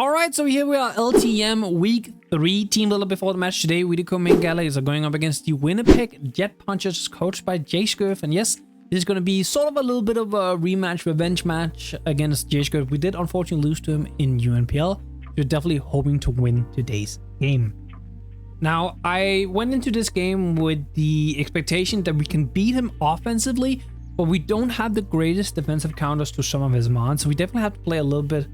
Alright, so here we are, LTM Week 3 team builder before the match today. We the co-main galleys are going up against the Winnipeg Jet Punchers, coached by J-Scurf. And yes, this is going to be sort of a little bit of a rematch, revenge match against J-Scurf. We did unfortunately lose to him in UNPL. We're definitely hoping to win today's game. Now, I went into this game with the expectation that we can beat him offensively, but we don't have the greatest defensive counters to some of his mons. So we definitely have to play a little bit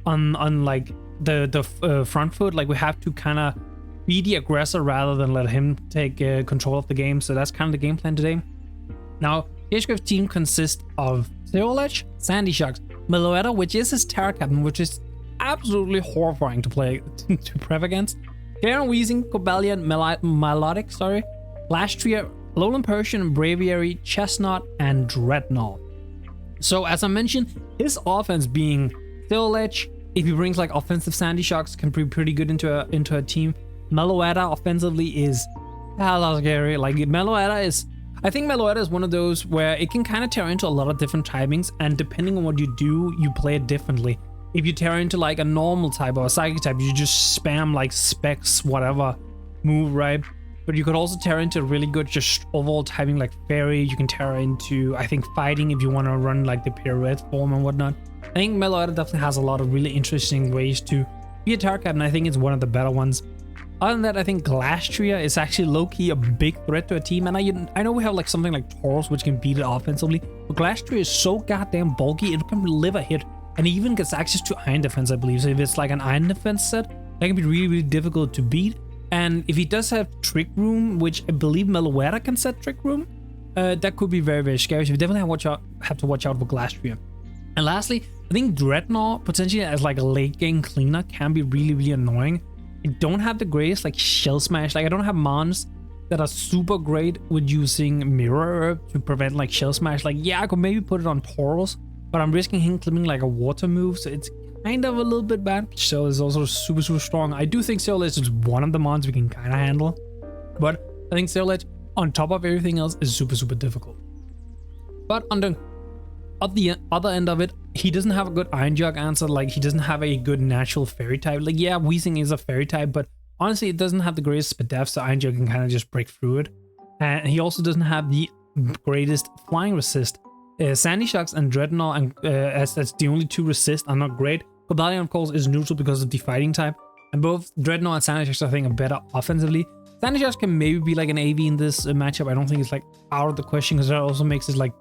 on like the front foot. Like we have to kind of be the aggressor rather than let him take control of the game. So that's kind of the game plan today. Now, J-Scurf's team consists of Tauros, Sandy Sharks, Meloetta, which is his Terra Captain, which is absolutely horrifying to play to prep against. Darren Weezing, Cobalion, Melodic, Lastria, Lowland Persian, Braviary, Chestnut, and Dreadnought. So as I mentioned, his offense being Tauros, if he brings like offensive Sandy Sharks, can be pretty good into a team. Meloetta offensively is hella scary. Like Meloetta is, I think Meloetta is one of those where it can kind of tear into a lot of different timings, and depending on what you do, you play it differently. If you tear into like a normal type or a psychic type, you just spam like specs, whatever move, right? But you could also tear into really good just overall timing like fairy. You can tear into, I think, fighting if you want to run like the pirouette form and whatnot. I think Meloetta definitely has a lot of really interesting ways to be a Terra Captain. I think it's one of the better ones. Other than that, I think Lastria is actually low-key a big threat to a team. And I know we have like something like Tauros, which can beat it offensively, but Lastria is so goddamn bulky, it can live a hit. And it even gets access to Iron Defense, I believe. So if it's like an Iron Defense set, that can be really, really difficult to beat. And if he does have Trick Room, which I believe Meloetta can set Trick Room, that could be very, very scary. So we definitely have to watch out for Lastria. And lastly, I think Dreadnought, potentially as like a late game cleaner, can be really, really annoying. I don't have the greatest like Shell Smash. Like I don't have mons that are super great with using Mirror Herb to prevent like Shell Smash. Like yeah, I could maybe put it on Tauros, but I'm risking him clipping like a water move, so it's kind of a little bit bad. Shell is also super, super strong. I do think Shell is just one of the mons we can kind of handle, but I think Shell on top of everything else is super, super difficult. But on the other end of it, he doesn't have a good Iron Jug answer. Like he doesn't have a good natural fairy type. Like yeah, Weezing is a fairy type, but honestly it doesn't have the greatest spadef, so Iron Jug can kind of just break through it. And he also doesn't have the greatest flying resist. Sandy Sharks and Dreadnought, and as that's the only two resist, are not great. Cobalion, of course, is neutral because of the fighting type, and both Dreadnought and Sandy Sharks I think are better offensively. Sandy Sharks can maybe be like an AV in this matchup. I don't think it's like out of the question, because that also makes it like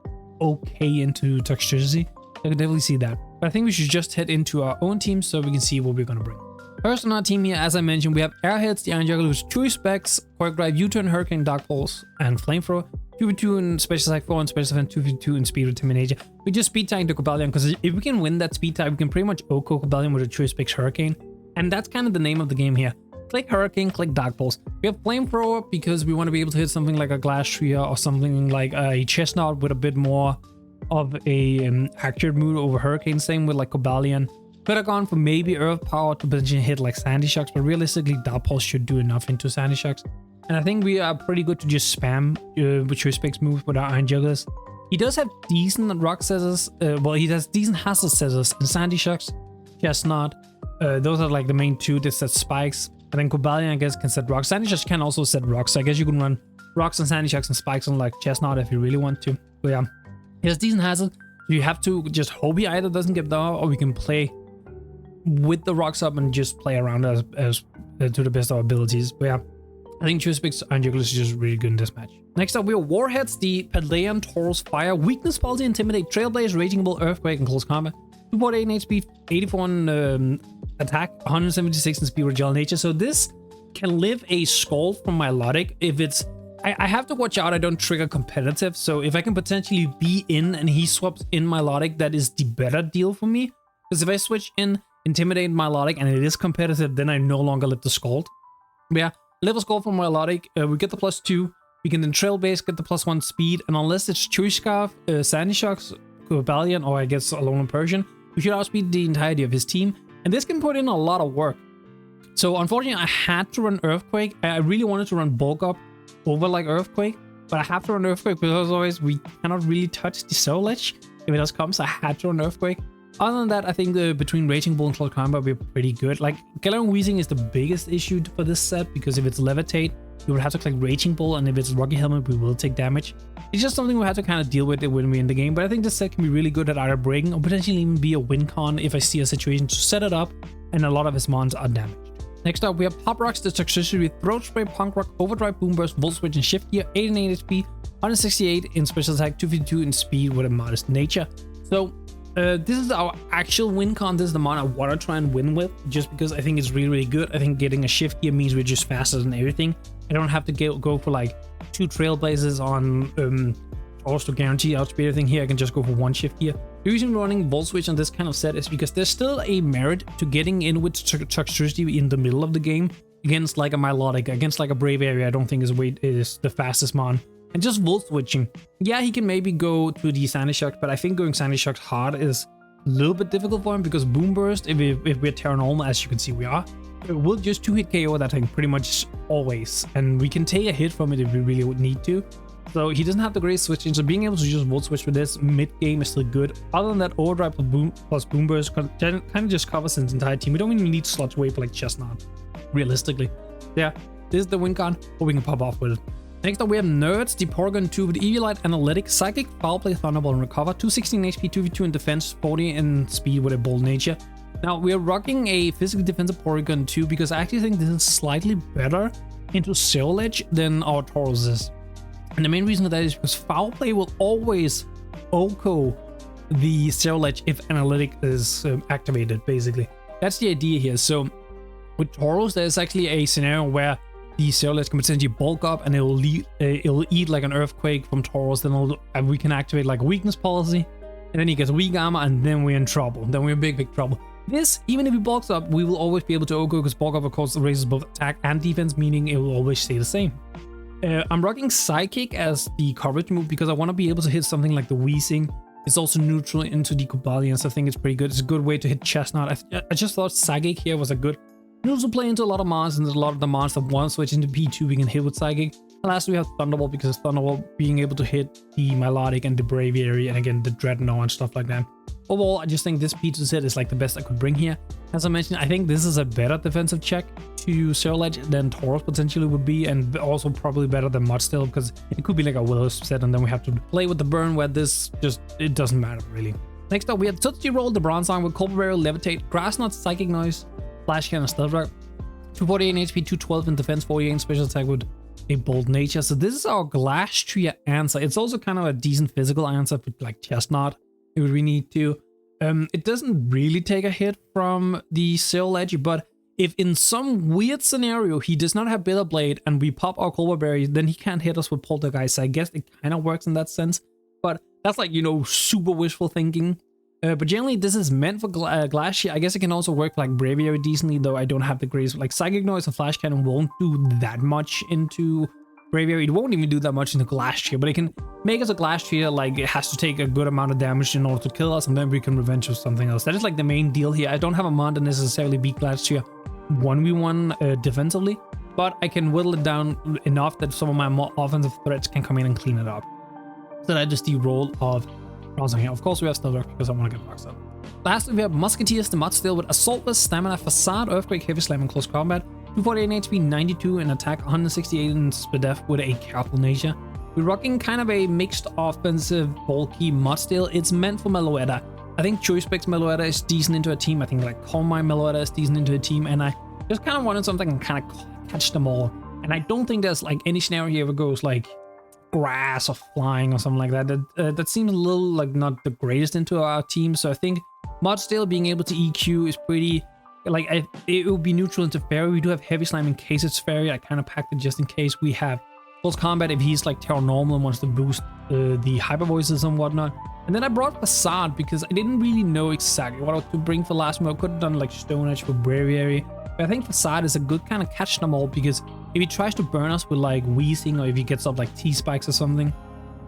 okay into Toxtricity. I can definitely see that. But I think we should just head into our own team so we can see what we're gonna bring. First on our team here, as I mentioned, we have Airheads, the Iron Juggler, who's Chewy Specs, Quark Drive, U-Turn, Hurricane, Dark Pulse, and Flamethrower. 2v2 in Special Attack 4 and Special Defense, 2v2 in Speed with Terminator. We just speed tank the Cobalion, because if we can win that speed type, we can pretty much OHKO Cobalion with a Chewy Specs Hurricane. And that's kind of the name of the game here. Click Hurricane, click Dark Pulse. We have Flamethrower because we want to be able to hit something like a Lastria or something like a Chestnut with a bit more of a accurate mood over Hurricane. Same with like Cobalion. Could have gone for maybe Earth Power to potentially hit like Sandy Sharks, but realistically Dark Pulse should do enough into Sandy Sharks. And I think we are pretty good to just spam with Chewy Specs moves with our Iron Jugglers. He does have decent rock scissors. Well, he has decent hazard scissors and Sandy Sharks, Chestnut. Those are like the main two that set spikes. And then Cobalion, I guess, can set rocks. Sandy Sharks can also set rocks. So I guess you can run rocks and Sandy Sharks and spikes on like Chestnut if you really want to. But yeah, he has decent hazard. You have to just hope he either doesn't get down, or we can play with the rocks up and just play around as to the best of our abilities. But yeah, I think Chewy Specs Iron Juggler is just really good in this match. Next up, we have Warheads, the PALDEAN, Tauros, Fire, Weakness, Faulty, Intimidate, Trailblaze, Raging Bull, Earthquake, and Close Combat. 2.8 in HP, 84 in attack, 176 in speed with Gel Nature. So this can live a Scald from Melodic if it's... I have to watch out I don't trigger competitive. So if I can potentially be in and he swaps in Melodic, that is the better deal for me. Because if I switch in Intimidate Melodic and it is competitive, then I no longer live the Scald. But yeah, level Scald from Melodic, we get the +2. We can then Trailblaze, get the +1 speed, and unless it's Chewy Scarf, Sandy Sharks, Cobalion, or I guess Alone in Persian, we should outspeed the entirety of his team. And this can put in a lot of work. So unfortunately, I had to run Earthquake. I really wanted to run Bulk Up over like Earthquake, but I have to run Earthquake because otherwise we cannot really touch the Soul Edge if it does come, so I had to run Earthquake. Other than that, I think between Raging Bull and Close Combat, we're pretty good. Like, Galarian Weezing is the biggest issue for this set, because if it's Levitate, you would have to click Raging Bull, and if it's Rocky Helmet, we will take damage. It's just something we have to kind of deal with when we're in the game, but I think this set can be really good at either breaking or potentially even be a win con if I see a situation to set it up and a lot of his mons are damaged. Next up, we have Pop Rocks, the Toxicity with Throat Spray, Punk Rock, Overdrive, Boom Burst, Volt Switch, and Shift Gear, 89 HP, 168 in Special Attack, 252 in Speed with a modest nature. So, this is our actual win con. This is the mon I want to try and win with, just because I think it's really, really good. I think getting a Shift Gear means we're just faster than everything. I don't have to go for like 2 Trailblazers on also guarantee outspeed everything. Here I can just go for 1 Shift Gear. The reason running Volt Switch on this kind of set is because there's still a merit to getting in with Toxicity in the middle of the game against like a Milotic, against like a Brave Area. I don't think is the fastest mon. And just Volt Switching. Yeah, he can maybe go to the Sandy Shocks, but I think going Sandy Shocks hard is a little bit difficult for him, because Boom Burst, if we're Terra Normal, as you can see we are, we'll just 2-hit KO that thing pretty much always. And we can take a hit from it if we really would need to. So he doesn't have the great switching, so being able to just Volt Switch for this mid-game is still good. Other than that, Overdrive plus Boom Burst kind of just covers his entire team. We don't even need slots away for like Chestnut, realistically. Yeah, this is the win con, but we can pop off with it. Next up, we have Nerds, the Porygon 2 with Eviolite, Analytic, Psychic, Foul Play, Thunderbolt, and Recover, 216 HP, 2v2 in defense, 40 in speed with a bold nature. Now, we are rocking a physically defensive Porygon 2 because I actually think this is slightly better into Zero Ledge than our Tauros is. And the main reason for that is because Foul Play will always OHKO the Zero Ledge if Analytic is activated, basically. That's the idea here. So, with Tauros, there's actually a scenario where the Zero Ledge can potentially bulk up and it'll eat like an Earthquake from Tauros, then we can activate like a weakness policy, and then he gets weak armor, and then we're in trouble. Then we're in big trouble. This, even if he bulks up, we will always be able to OHKO, because bulk up of course raises both attack and defense, meaning it will always stay the same. I'm rocking Psychic as the coverage move because I want to be able to hit something like the Weezing. It's also neutral into the Cobalion, so I think it's pretty good. It's a good way to hit Chestnut. I just thought Psychic here was a good neutral play into a lot of mons, and there's a lot of the mons that want to switch into P2 we can hit with Psychic. And lastly, we have Thunderbolt, because Thunderbolt being able to hit the Milotic and the Braviary, and again the Dreadnought and stuff like that. Overall, I just think this P2 set is like the best I could bring here. As I mentioned, I think this is a better defensive check to Zero Ledge than Tauros potentially would be, and also probably better than Mudstill, because it could be like a Will-O-Wisp set, and then we have to play with the burn, where this just, it doesn't matter really. Next up, we have Tootsie Roll, the Bronzong with Colbur Barrel, Levitate, Grass Knot, Psychic Noise, Flash Cannon, Stealth Rock, 248 in HP, 212 in defense, 48 in special attack with a bold nature. So this is our Glastrier answer. It's also kind of a decent physical answer for like Chestnut if we need to. It doesn't really take a hit from the Zero Ledge, but if in some weird scenario he does not have Bitter Blade and we pop our Colbur Berry, then he can't hit us with Poltergeist. So I guess it kind of works in that sense, but that's like, you know, super wishful thinking. But generally this is meant for Glastrier. I guess it can also work for like Braviary decently, though I don't have the greatest. Like Psychic Noise and Flash Cannon won't do that much into Braviary. It won't even do that much into Glastrier, but it can make us a Glastrier. Like it has to take a good amount of damage in order to kill us, and then we can revenge with something else. That is like the main deal here. I don't have a mod to necessarily beat Glastrier 1v1 defensively, but I can whittle it down enough that some of my more offensive threats can come in and clean it up. So that is the role of Bronzong here. Of course we have Stealth Rock because I want to get boxed up. Lastly, we have Musketeers, the Mudstill with Assault Vest, Stamina, Facade, Earthquake, Heavy Slam, and Close Combat. 248 HP, 92 in attack, 168 in Spadef with a Careful Nature. We're rocking kind of a mixed offensive, bulky Mudstill. It's meant for Meloetta. I think Choice Specs Meloetta is decent into a team. I think like Calm Mind Meloetta is decent into a team, and I just kind of wanted something and kind of catch them all. And I don't think there's like any scenario here where it goes like grass or flying or something like that. That seems a little like not the greatest into our team. So I think Mudstill being able to EQ is pretty, like it will be neutral into Fairy. We do have Heavy Slam in case it's Fairy. I kind of packed it just in case. We have Close Combat if he's like Terra Normal and wants to boost the Hyper Voices and whatnot. And then I brought Facade because I didn't really know exactly what I was to bring for last move. I could have done like Stone Edge for Braviary, but I think Facade is a good kind of catch them all, because if he tries to burn us with like Weezing, or if he gets up like T-Spikes or something,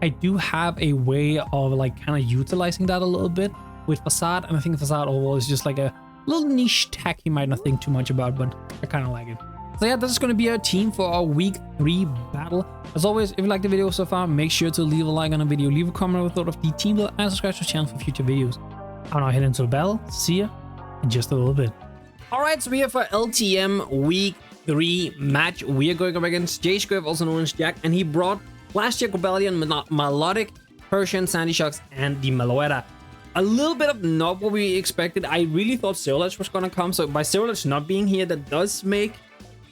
I do have a way of like kind of utilizing that a little bit with Facade. And I think Facade overall is just like a little niche tech he might not think too much about, but I kind of like it. So yeah, this is going to be our team for our week 3 battle. As always, if you like the video so far, make sure to leave a like on the video, leave a comment with what thought of the team build, and subscribe to the channel for future videos. I'll now head into the battle. See ya in just a little bit. Alright, so we're here for LTM Week 3 match. We are going up against J-Scriv, also known as Jack, and he brought last year Rebellion, Melodic, Persian, Sandy Shocks, and the Meloetta. A little bit of not what we expected. I really thought Zero Edge was gonna come, so by Zero Edge not being here, that does make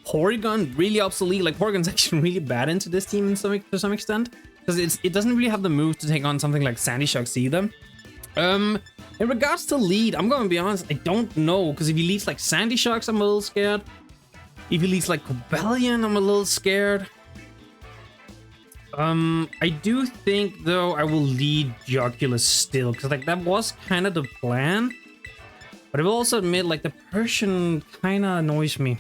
Porygon really obsolete. Like, Porygon's actually really bad into this team to some extent, because it doesn't really have the move to take on something like Sandy Shocks either. In regards to lead, I'm gonna be honest, I don't know, because if he leads like Sandy Shocks, I'm a little scared. If he leads like Rebellion, I'm a little scared. I do think though I will lead Joculus still, because like that was kind of the plan. But I will also admit, like, the Persian kind of annoys me.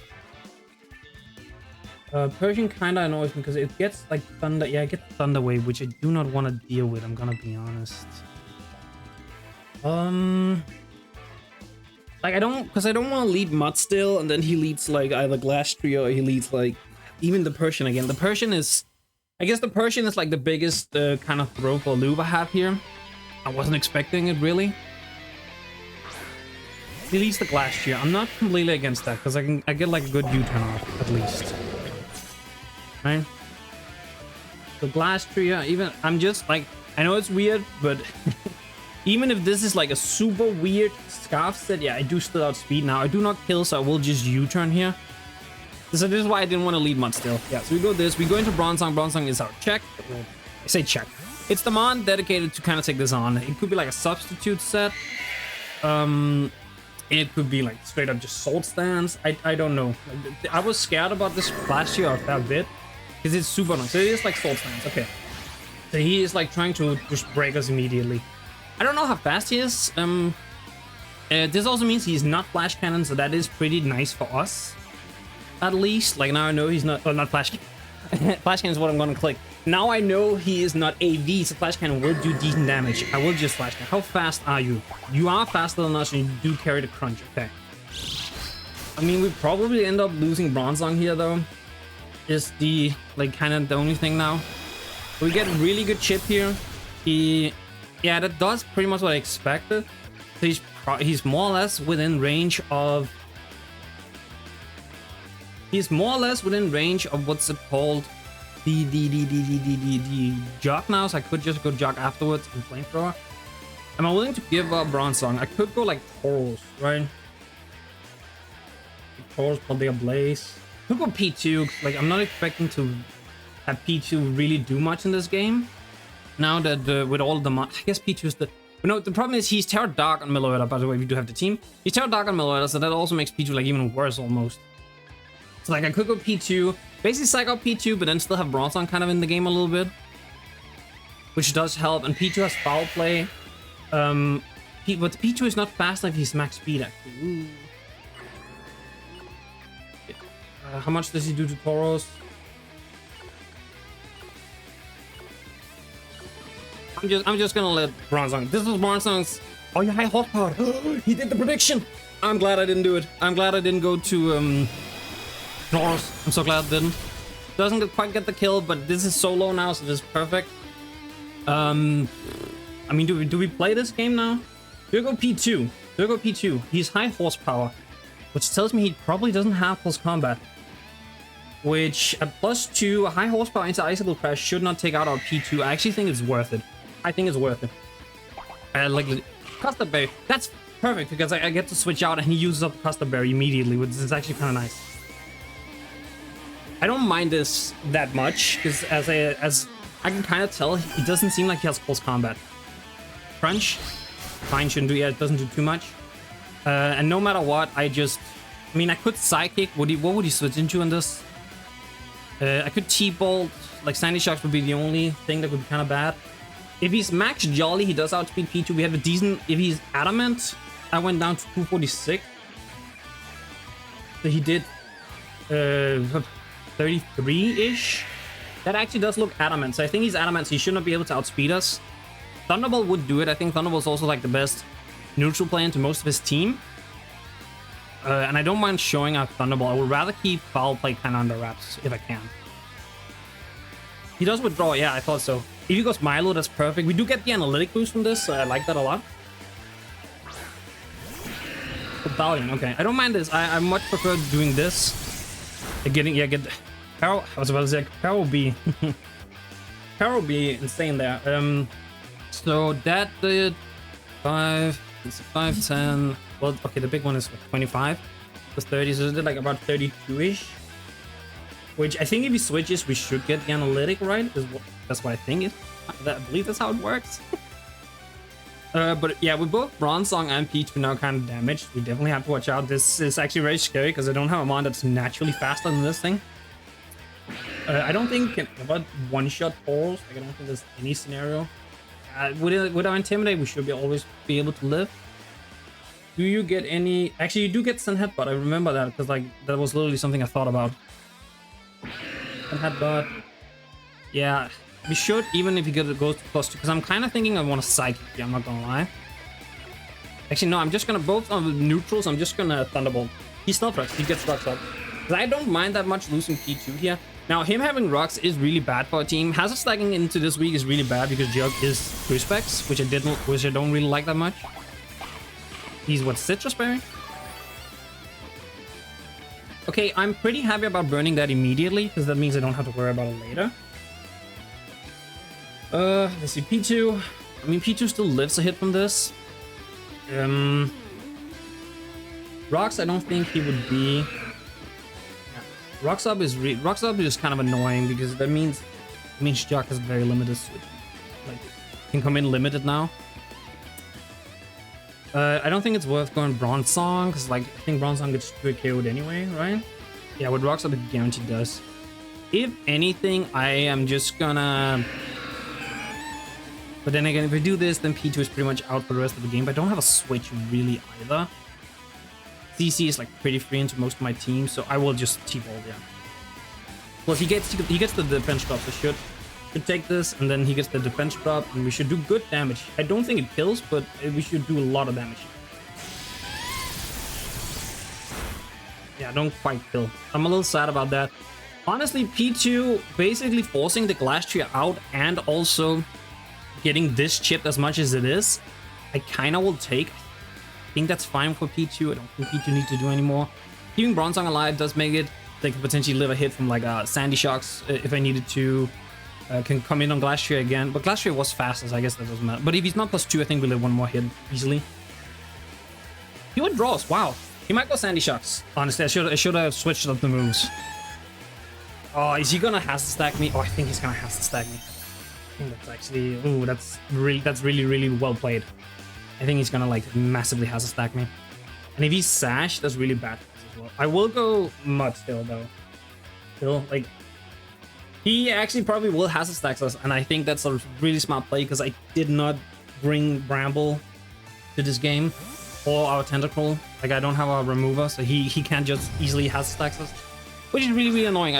Persian kind of annoys me because it gets like Thunder. Yeah, I get Thunder Wave, which I do not want to deal with. I'm gonna be honest. Like I don't want to lead Mud still, and then he leads like either Glass Trio or he leads like even the Persian again. The Persian is, I guess the Persian is like the biggest kind of throw for loop I have here. I wasn't expecting it really. He leads the Glass Trio. I'm not completely against that because I get like a good U-turn off at least. Right? The Glass Trio, even I'm just like, I know it's weird, but even if this is like a super weird Scarf set, yeah, I do still outspeed now. I do not kill, so I will just U-turn here. So this is why I didn't want to lead Mud still. Yeah, so we go this. We go into Bronzong. Bronzong is our check. I say check. It's the mon dedicated to kind of take this on. It could be like a substitute set. It could be like straight up just Salt Stance. I don't know. Like, I was scared about this last year a fair bit because it's super long. So it is like Salt Stance. Okay. So he is like trying to just break us immediately. I don't know how fast he is. This also means he's not Flash Cannon, so that is pretty nice for us. At least, like now I know he's not, well, not Flash Cannon. Flash Cannon is what I'm gonna click. Now I know he is not AV, so Flash Cannon will do decent damage. I will just Flash Cannon. How fast are you? You are faster than us, and you do carry the crunch. Okay. I mean, we probably end up losing Bronzong here, though. Is the, like, kind of the only thing now. We get really good chip here. Yeah, that does pretty much what I expected. So he's more or less within range of... He's more or less within range of what's it called? The Jog now, so I could just go Jog afterwards and Flamethrower. Am I willing to give up Bronzong? I could go like Tauros, right? Tauros-Paldea Blaze. I could go P2. Like, I'm not expecting to have P2 really do much in this game. Now that with all the I guess P2 is the... No, the problem is he's Terra Dark on Meloetta, by the way, we do have the team. He's Terra Dark on Meloetta, so that also makes P2 like even worse almost. So like I could go P2, basically psych out P2, but then still have Bronzong kind of in the game a little bit. Which does help, and P2 has Foul Play. But P2 is not fast enough if he's max speed actually. Ooh. How much does he do to Tauros? I'm just gonna let Bronzong. This was Bronzong's. Oh yeah, high horsepower. He did the prediction. I'm glad I didn't do it. I'm glad I didn't go to Tauros. I'm so glad I didn't. Doesn't quite get the kill, but this is so low now, so this is perfect. I mean, do we play this game now? Do we go P2? Do we go P2? He's high horsepower, which tells me he probably doesn't have close combat. Which at +2, a high horsepower into Icicle Crash should not take out our P2. I actually think it's worth it. I think it's worth it. Like Custard Berry, that's perfect because I get to switch out and he uses up Custard Berry immediately, which is actually kind of nice. I don't mind this that much because as I can kind of tell, it doesn't seem like he has close combat. Crunch, fine, shouldn't do. Yeah, it doesn't do too much. And no matter what, I mean, I could Psychic. What would he switch into on this? I could T-Bolt. Like Sandy Shocks would be the only thing that would be kind of bad. If he's max Jolly, he does outspeed P2. We have a decent... If he's Adamant, I went down to 246. So he did 33-ish. That actually does look Adamant. So I think he's Adamant, so he should not be able to outspeed us. Thunderbolt would do it. I think Thunderbolt's also like the best neutral play into most of his team. And I don't mind showing out Thunderbolt. I would rather keep Foul Play kind of under wraps if I can. He does withdraw. Yeah, I thought so. If he goes Milo, that's perfect. We do get the analytic boost from this, so I like that a lot. PALDEAN. Okay, I don't mind this. I much prefer doing this. Get Carol. I was about to say Carol B. Carol B insane there. So that did 5, 10. Well, okay, the big one is 25 plus 30, so it did like about 32-ish. Which I think if he switches, we should get the analytic right. That's what I think. I believe that's how it works. But yeah, with both Bronzong and P2 now kind of damaged, we definitely have to watch out. This is actually very scary because I don't have a mon that's naturally faster than this thing. I don't think about one-shot Tauros. Like, I don't think there's any scenario. With our Intimidate, we should always be able to live. Do you get any... Actually, you do get Sun Headbutt. I remember that because like that was literally something I thought about. Sun Headbutt. Yeah, we should, even if you get it goes to +2, because I'm kind of thinking I want to Psychic here, I'm not gonna lie. Actually, no, I'm just gonna, both on the neutrals, I'm just gonna Thunderbolt. He still Rocks, he gets Rocks up. I don't mind that much losing P2 here. Now, him having Rocks is really bad for a team. Hazard stacking into this week is really bad because Jug is Crucifix, which I don't really like that much. He's what, Citrus Berry? Okay, I'm pretty happy about burning that immediately, because that means I don't have to worry about it later. Let's see, P2. I mean, P2 still lives a hit from this. Rocks, I don't think he would be... Yeah. Rocks up is kind of annoying, because that means Jug has very limited switch. Like, can come in limited now. I don't think it's worth going Bronzong, because like I think Bronzong gets straight KO'd anyway, right? Yeah, with Rocks up, it guaranteed does. If anything, I am just gonna... But then again, if we do this, then P2 is pretty much out for the rest of the game. But I don't have a switch really either. CC is like pretty free into most of my team, so I will just T-Paldea. Plus he gets the defense drop, so should take this, and then he gets the defense drop, and we should do good damage. I don't think it kills, but we should do a lot of damage. Yeah, don't quite kill. I'm a little sad about that. Honestly, P2 basically forcing the Glastrier out and also getting this chipped as much as it is, I kind of will take. I think that's fine for P2. I don't think P2 needs to do anymore. Keeping Bronzong alive does make it. They could potentially live a hit from like Sandy Shocks if I needed to. Can come in on Glastrier again, but Glastrier was fast, so I guess that doesn't matter. But if he's not +2, I think we live one more hit easily. He would draws. Wow, he might go Sandy Shocks. Honestly, I should have switched up the moves. Oh, is he gonna has to stack me? Oh, I think he's gonna has to stack me. I think that's actually, ooh, that's really well played. I think he's gonna like massively has to stack me. And if he's Sash, that's really bad as well. I will go Mud still though. Still, like, he actually probably will has to stack us, and I think that's a really smart play because I did not bring Bramble to this game or our Tentacle. Like, I don't have a remover, so he can't just easily has to stack us, which is really annoying.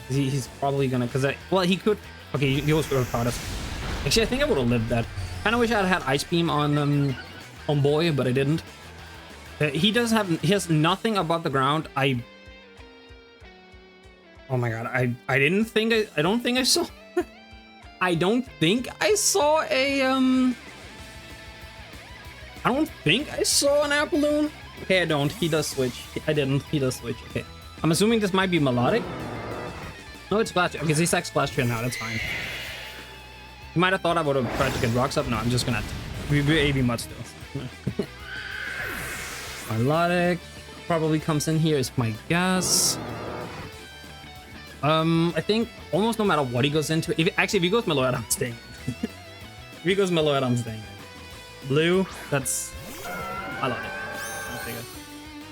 He's probably gonna, well, he could. Okay, he goes for us. Actually, I think I would have lived that. Kind of wish I had Ice Beam on Boy, but I didn't. He has nothing above the ground. Oh my god, I don't think I saw I don't think I saw an air balloon. Okay, I don't. He does switch. I didn't. He does switch. Okay. I'm assuming this might be melodic. No, it's Glastrier. Okay, Z-Sax Glastrier now, that's fine. You might have thought I would have tried to get rocks up. No, I'm just gonna we're AB mud still. Melodic probably comes in here is my guess. I think almost no matter what he goes into, if he goes Meloetta, I'm staying. If he goes Meloetta, I'm staying. Blue, that's, I love it. I'll take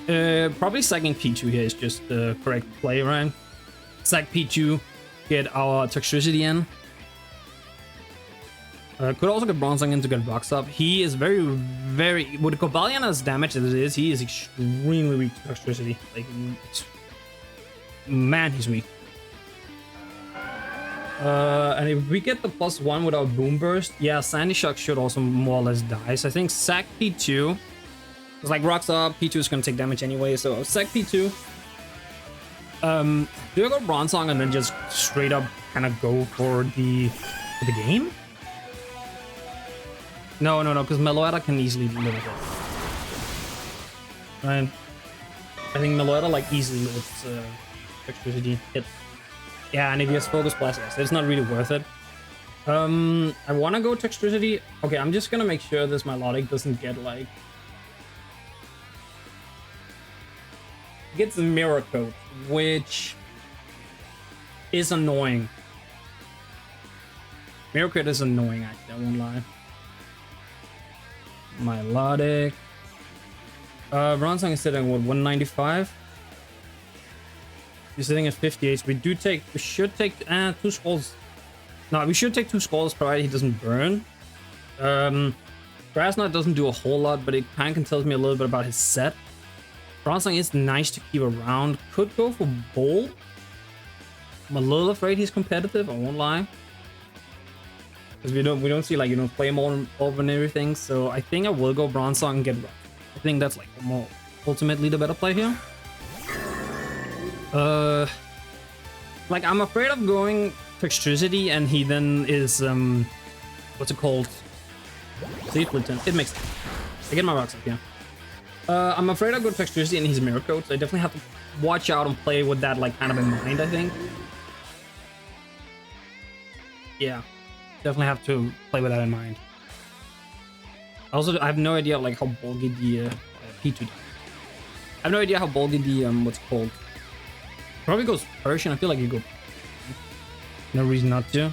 it. Probably sacking P2 here is just the correct play, right? Sack P2, get our Toxtricity in. Could also get Bronzong in to get rocks up. He is very, with Cobalion as damage as it is, he is extremely weak to Toxtricity. Like, man, he's weak. And if we get the +1 with our Boom Burst, yeah, Sandy Shock should also more or less die. So I think sack P2. It's like rocks up, P2 is gonna take damage anyway, so sack P2. Do I go Bronzong and then just straight up kind of go for the game? No, because Meloetta can easily live with it. Right? I think Meloetta like easily lives Electricity hit. Yeah, and if he has Focus Blast, yes, it's not really worth it. I want to go Textricity. Okay, I'm just gonna make sure this Milotic doesn't get like... gets Mirror Coat, which is annoying. Mirror Coat is annoying, actually, I won't lie. Milotic. Bronzong is sitting at what, 195? He's sitting at 58. We should take 2 skulls. No, we should take 2 skulls provided he doesn't burn. Grass Knot doesn't do a whole lot, but it kind of tells me a little bit about his set. Bronzong is nice to keep around. Could go for Bolt. I'm a little afraid he's competitive, I won't lie. Because we don't see like, you know, play more over and everything. So I think I will go Bronzong and get Rock. I think that's like more ultimately the better play here. Like I'm afraid of going Textricity and he then is what's it called? Sleep Lieutenant. It makes sense. I get my rocks up here. I'm afraid I'll go Textricity and he's Mirror Coat, so I definitely have to watch out and play with that like kind of in mind, I think. Yeah. Definitely have to play with that in mind. Also, I have no idea like how bulky the P2 does. I have no idea how bulky the what's it called. Probably goes Persian. I feel like you go. No reason not to.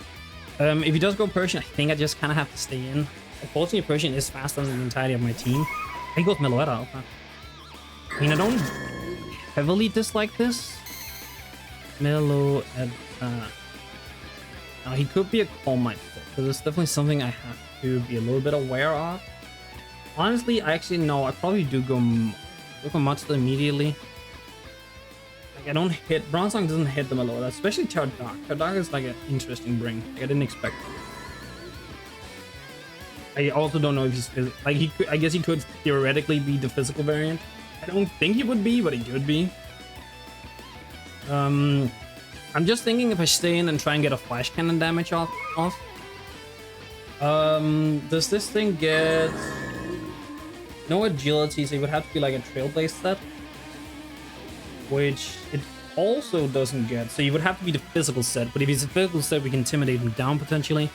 If he does go Persian, I think I just kind of have to stay in. Unfortunately, Persian is faster than the entirety of my team. He goes Meloetta. Okay. I mean, I don't heavily dislike this. Meloetta. Now, he could be a Calm Mind, because it's definitely something I have to be a little bit aware of. Honestly, I probably do go Matsuda immediately. Like, I don't hit... Bronzong doesn't hit them a lot, especially Tauros-Dark. Tauros-Dark is like an interesting bring. Like, I didn't expect it. I also don't know if he's... Like, I guess he could theoretically be the physical variant. I don't think he would be, but he could be. I'm just thinking if I stay in and try and get a Flash Cannon damage off. Does this thing get... No agility, so it would have to be like a Trailblaze set. Which it also doesn't get, so you would have to be the physical set, but if he's a physical set, we can intimidate him down potentially.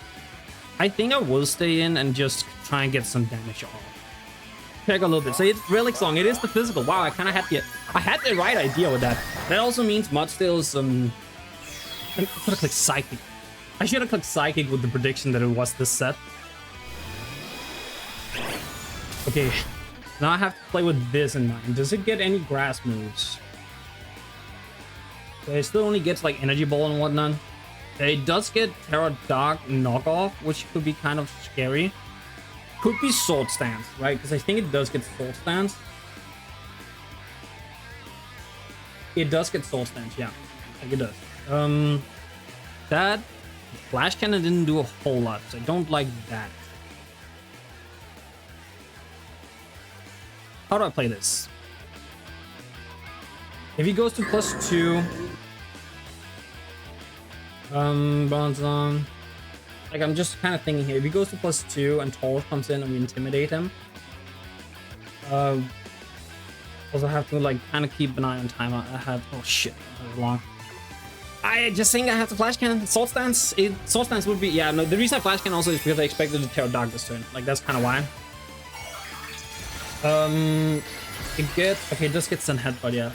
I think I will stay in and just try and get some damage off. Check a little bit. So it's Relic Song, it is the physical. Wow, I kind of had the right idea with that. That also means Mudstill's I should have clicked Psychic. I should have clicked Psychic with the prediction that it was this set. Okay, now I have to play with this in mind. Does it get any grass moves? So it still only gets like Energy Ball and whatnot. It does get Tauros-Dark knockoff, which could be kind of scary. Could be Sword Stance, right? Because I think it does get Sword Stance. It does get Sword Stance, yeah. I think it does. That Flash Cannon didn't do a whole lot, so I don't like that. How do I play this? If he goes to +2, Bronzong, like I'm just kind of thinking here. If he goes to +2 and Tauros comes in and we intimidate him, also have to like kind of keep an eye on time. I have oh shit, that was long. I just think I have to Flash Cannon. Sword Stance. Sword Stance would be no. The reason I Flash Cannon also is because I expected to Tauros-Dark this turn. Like that's kind of why. It does get Sun Headbutt, yeah.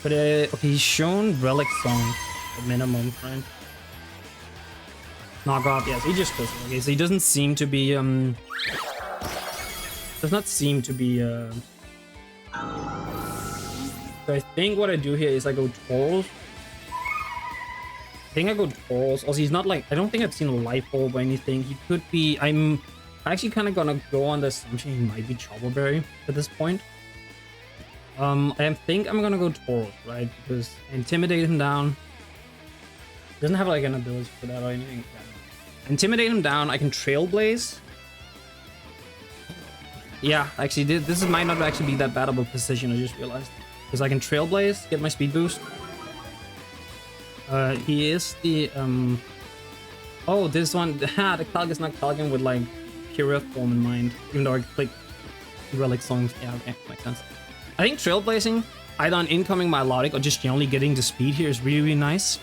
But okay, he's shown Relic Song at minimum, right? Knock off, yes, he just goes. Okay, so he doesn't seem to be does not seem to be so I think what I do here is I go Tauros. I think I go Tauros. Also, he's not like, I don't think I've seen a Life Orb or anything. He could be, I'm actually kind of gonna go on the assumption he might be Choberberry at this point. I think I'm gonna go Tauros, right? Because intimidate him down. Doesn't have like an ability for that or anything. Intimidate him down. I can Trailblaze. Yeah, actually, this might not actually be that bad of a position. I just realized because I can Trailblaze, get my speed boost. He is the Oh, this one, the calc is not calcing with like pure form in mind. Even though I click relic songs. Yeah, okay, makes sense. I think trailblazing, either on incoming melodic or just generally getting the speed here is really, really nice.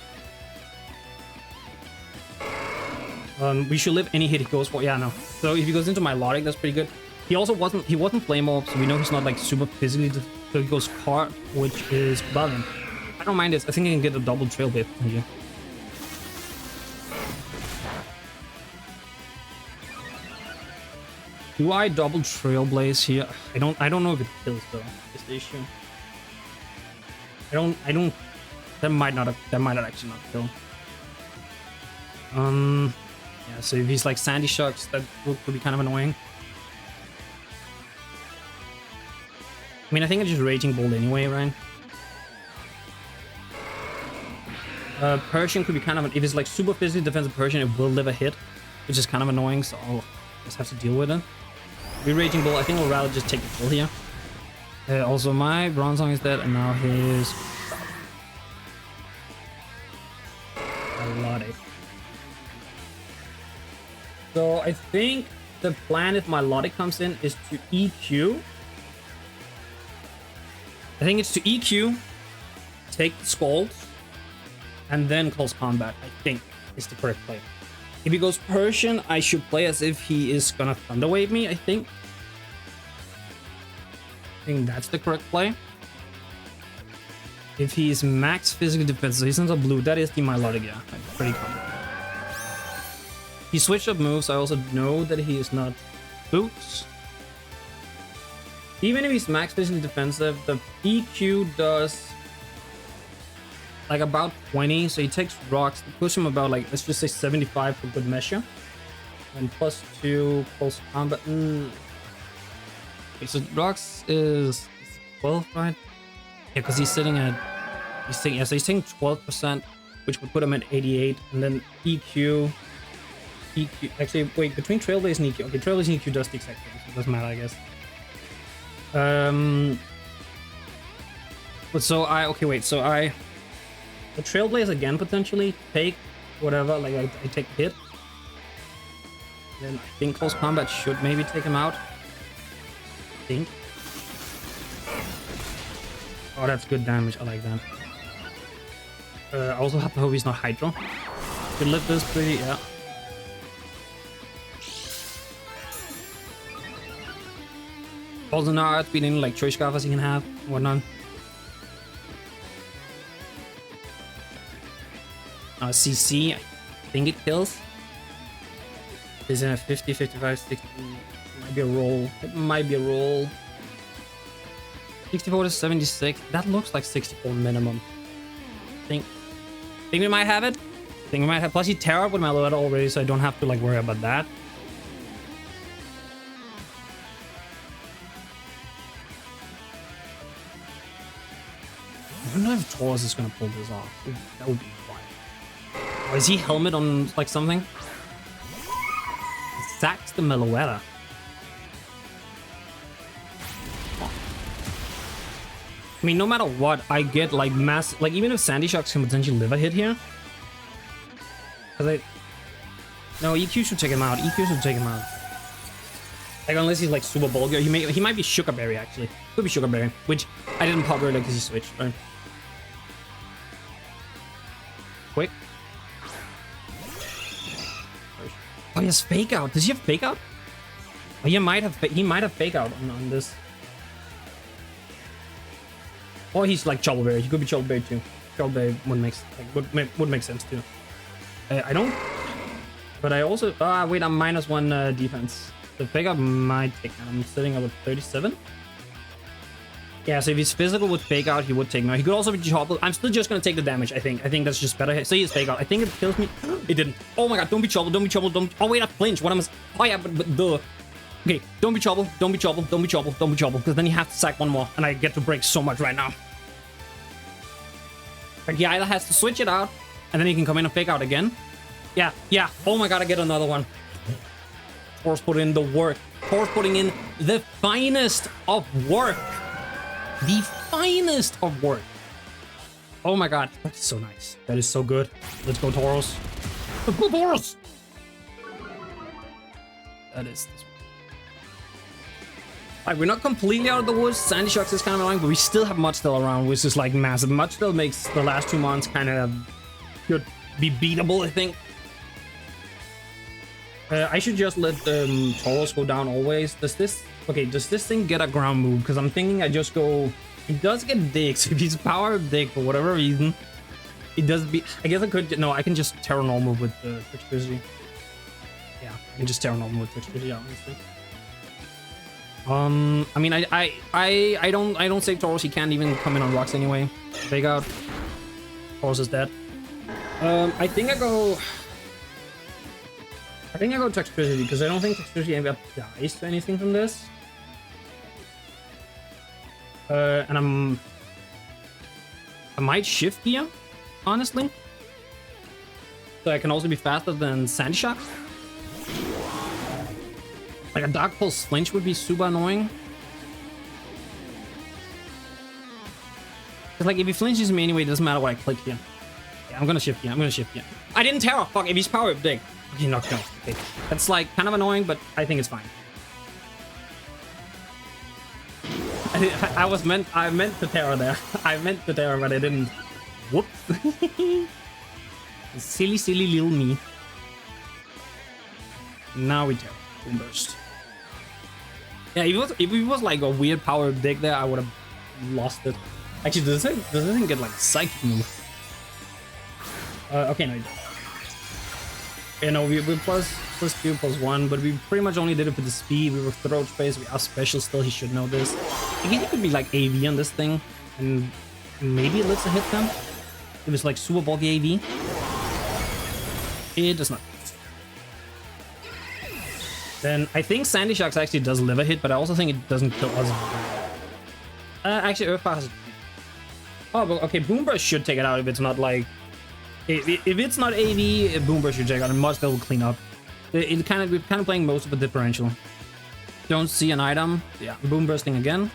We should live any hit he goes for. Yeah, no. So if he goes into melodic, that's pretty good. He also wasn't flame orb, so we know he's not like super physically. So he goes card, which is PALDEAN. I don't mind this. I think I can get a double trailblaze here. Do I double trailblaze here? I don't know if it kills though. Is the issue. I don't. That might not actually not kill. Yeah. So if he's like Sandy Shocks, that would be kind of annoying. I mean, I think I just Raging Bolt anyway, right? Persian could be kind of if it's like super physically defensive Persian, it will live a hit, which is kind of annoying. So I'll just have to deal with it. We Raging Bull. I think I'll rather just take the kill here. Also, my Bronze Song is dead, and now his melodic. So I think the plan if melodic comes in is to EQ. I think it's to EQ, take the Scald, and then close combat. I think is the correct play. If he goes Persian, I should play as if he is gonna Thunder Wave me, I think. I think that's the correct play. If he's max physical defense, so he's not a blue, that is the melodic, yeah. I'm pretty confident. He switched up moves, I also know that he is not boots. Even if he's max physically defensive, the EQ does like about 20, so he takes rocks to push him about like, let's just say 75 for good measure. And plus 2 close combat. Okay, so rocks is 12, right? Yeah, because he's sitting at, so he's taking 12%, which would put him at 88, and then EQ, actually, wait, between Trailblaze and EQ, okay, Trailblaze and EQ does the exact thing, so it doesn't matter, I guess. But so the Trailblaze again, potentially, take whatever, like I take a hit. Then I think close combat should maybe take him out. I think. Oh, that's good damage, I like that. I also have to hope he's not Hydro. Could live this pretty, yeah. Also now I've been in like choice scarfers he can have, whatnot. CC, I think it kills. Is in a 50, 55, 60. Might be a roll. It might be a roll. 64 to 76. That looks like 64 minimum. Think we might have it. Think we might have. Plus he tear up with my load already, so I don't have to like worry about that. I don't know if Tauros is gonna pull this off. Ooh, that would be fun. Oh, is he helmet on like something? Sacks the Meloetta. I mean, no matter what, I get like mass. Like even if Sandy Shocks can potentially live a hit here, because no, EQ should take him out. EQ should take him out. Like unless he's like super bulky, he might be Sugar Berry actually. Could be Sugar Berry, which I didn't pop earlier because he switched. Right? Quick. Oh, he has Fake Out. Does he have Fake Out? Oh, he might have Fake Out on this. Or he's like Choppleberry. He could be Choppleberry too. Choppleberry would make sense too. I don't. But I also wait. I'm -1 defense. The Fake Out might take him. I'm sitting up at 37. Yeah, so if he's physical with Fake Out, he would take me. He could also be Chopple. I'm still just gonna take the damage, I think. I think that's just better. So he's Fake Out. I think it kills me. It didn't. Oh my god, don't be Chopple, don't be Chopple, don't. Oh wait, I flinch. What am I? Oh yeah, but the. Okay, don't be Chopple, don't be Chopple, don't be Chopple, don't be Chopple, because then you have to sack one more, and I get to break so much right now. Like he either has to switch it out, and then he can come in and Fake Out again. Yeah. Oh my god, I get another one. Tauros put in the work. Tauros putting in the finest of work. The finest of work. Oh my god, that's so nice. That is so good. Let's go, Tauros. Let's go, Tauros. That is this one. Like, we're not completely out of the woods. Sandy Shocks is kind of annoying, but we still have Mud still around, which is like massive. Mud still makes the last 2 months kind of could be beatable, I think. I should just let Tauros go down always. Does this thing get a ground move? Because I'm thinking I just go. It does get digs. If he's power dig for whatever reason, it does be. I guess I could. No, I can just Terra Normal with the Tricksturity. Yeah, I can just Terra Normal with Tricksturity, honestly. I mean, I don't save Tauros. He can't even come in on rocks anyway. Take out. Tauros is dead. I think I go Tricksturity because I don't think Tricksturity ever dies to anything from this. And I might shift here, honestly. So I can also be faster than Sandy Shock. Like a Dark Pulse flinch would be super annoying. Cause like if he flinches me anyway, it doesn't matter what I click here. Yeah, I'm gonna shift here. I didn't Terra. Fuck, if he's power up dig. Okay, knocked out. Okay. That's like kind of annoying, but I think it's fine. I meant to Terra there. I meant to Terra, but I didn't. Whoops. silly little me. Now we Terra. Boom burst. Yeah, if it was like a weird power dig there, I would have lost it. Actually, does it thing get like a psychic move? Okay, no, it doesn't. You know, we plus 2, +1, but we pretty much only did it for the speed. We were throat space. We are special still. He should know this. I guess it could be like AV on this thing, and maybe it lets a hit them. If it's like super ball the AV. It does not. Then I think Sandy Shocks actually does live a hit, but I also think it doesn't kill us. Actually, Earth Power has it. Oh, but okay, Boom Burst should take it out if it's not like. If it's not AV, Boom Burst should take out, and Mud Still will clean up. We're kind of playing most of a differential. Don't see an item. Yeah, Boom Bursting again.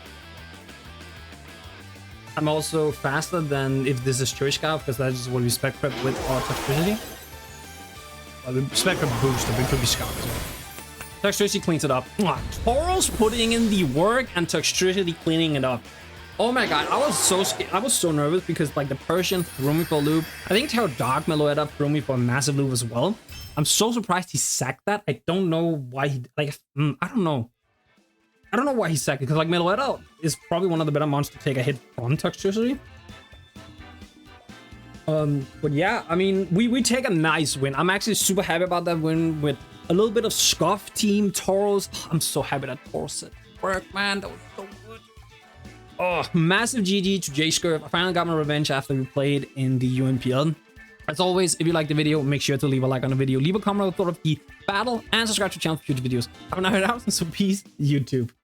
I'm also faster than if this is Choice Scarf, because that's what we spec prep with our Toxtricity. Well, we spec prep boosted, but it could be Scarf as well. Toxtricity cleans it up. Tauros putting in the work and Toxtricity cleaning it up. Oh my god, I was so scared. I was so nervous because like the Persian threw me for a loop. I think Terra Dark Meloetta threw me for a massive loop as well. I'm so surprised he sacked that. I don't know why he like. I don't know. I don't know why he sacked it because like Meloetta is probably one of the better monsters to take a hit from Toxtricity. But yeah, I mean, we take a nice win. I'm actually super happy about that win with a little bit of scuff team Tauros. I'm so happy that Tauros said work, man. That was so good. Oh, massive GG to J-Scurf. I finally got my revenge after we played in the UNPL. As always, if you liked the video, make sure to leave a like on the video, leave a comment on the thought of the battle, and subscribe to the channel for future videos. Have a nice day, so peace, YouTube.